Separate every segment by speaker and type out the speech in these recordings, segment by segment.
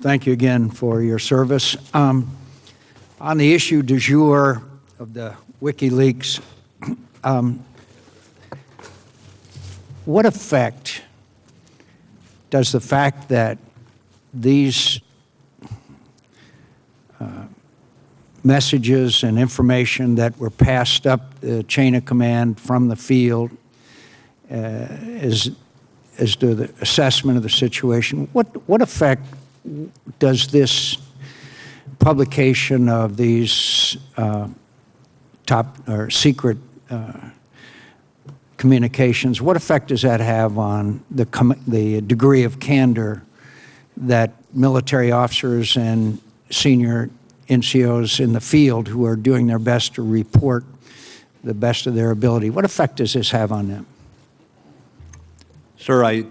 Speaker 1: thank you again for your service. On the issue du jour of the WikiLeaks, what effect does the fact that these messages and information that were passed up the chain of command from the field as to the assessment of the situation, what effect does this publication of these top or secret communications, what effect does that have on the degree of candor that military officers and senior NCOs in the field who are doing their best to report the best of their ability? What effect does this have on them?
Speaker 2: Sir, I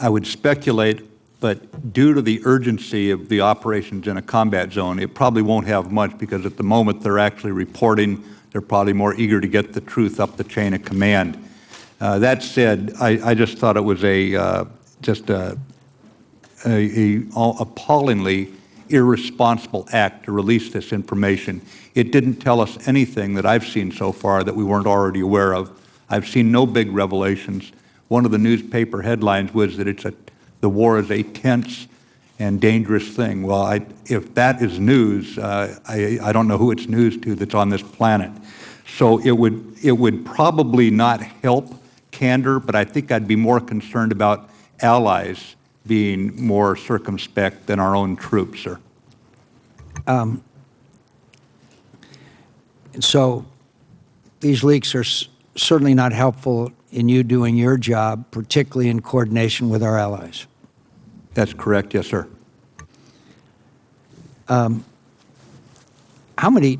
Speaker 2: would speculate, but due to the urgency of the operations in a combat zone, it probably won't have much, because at the moment they're actually reporting, they're probably more eager to get the truth up the chain of command. That said, I just thought it was just a appallingly irresponsible act to release this information. It didn't tell us anything that I've seen so far that we weren't already aware of. I've seen no big revelations. One of the newspaper headlines was that the war is a tense and dangerous thing. Well, if that is news, I don't know who it's news to that's on this planet. So it would probably not help candor, but I think I'd be more concerned about allies being more circumspect than our own troops, sir.
Speaker 1: So these leaks are certainly not helpful in you doing your job, particularly in coordination with our allies.
Speaker 2: That's correct, yes, sir.
Speaker 1: How many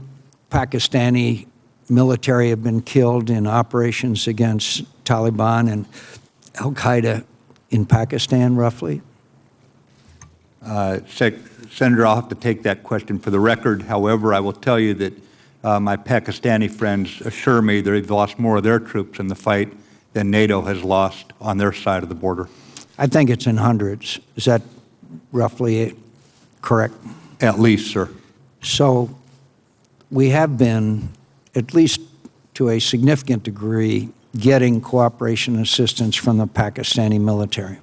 Speaker 1: Pakistani military have been killed in operations against Taliban and Al-Qaeda in Pakistan, roughly?
Speaker 2: Senator, I'll have to take that question for the record. However, I will tell you that my Pakistani friends assure me they've lost more of their troops in the fight than NATO has lost on their side of the border.
Speaker 1: I think it's in hundreds. Is that roughly correct?
Speaker 2: At least, sir.
Speaker 1: So we have been, at least to a significant degree, getting cooperation and assistance from the Pakistani military.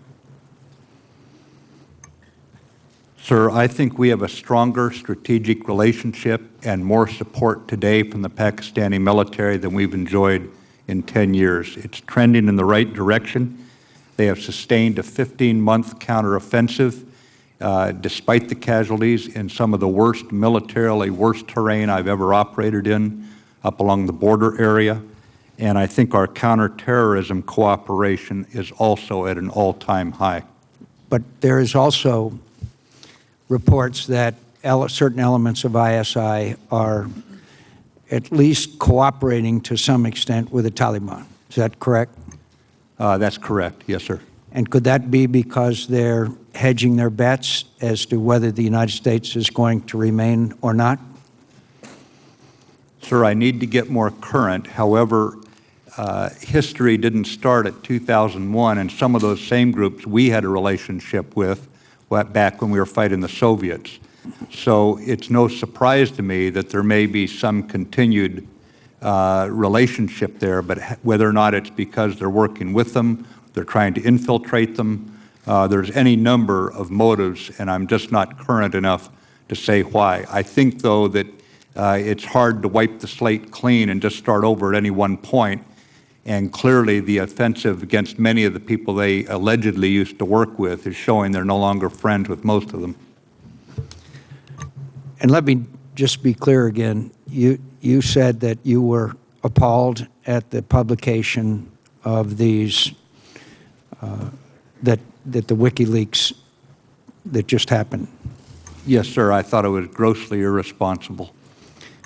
Speaker 2: Sir, I think we have a stronger strategic relationship and more support today from the Pakistani military than we've enjoyed in 10 years. It's trending in the right direction. They have sustained a 15-month counteroffensive despite the casualties in some of the militarily worst terrain I've ever operated in up along the border area. And I think our counterterrorism cooperation is also at an all-time high.
Speaker 1: But there is also reports that certain elements of ISI are at least cooperating to some extent with the Taliban. Is that correct?
Speaker 2: That's correct, yes, sir.
Speaker 1: And could that be because they're hedging their bets as to whether the United States is going to remain or not?
Speaker 2: Sir, I need to get more current. However, history didn't start at 2001, and some of those same groups we had a relationship with back when we were fighting the Soviets. So it's no surprise to me that there may be some continued relationship there, but whether or not it's because they're working with them, they're trying to infiltrate them, there's any number of motives, and I'm just not current enough to say why. I think, though, that it's hard to wipe the slate clean and just start over at any one point, and clearly the offensive against many of the people they allegedly used to work with is showing they're no longer friends with most of them.
Speaker 1: And let me just be clear again. You said that you were appalled at the publication of these, that the WikiLeaks that just happened.
Speaker 2: Yes, sir. I thought it was grossly irresponsible.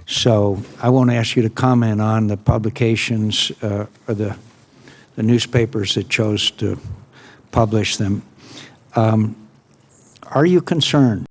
Speaker 1: So I won't ask you to comment on the publications or the newspapers that chose to publish them. Are you concerned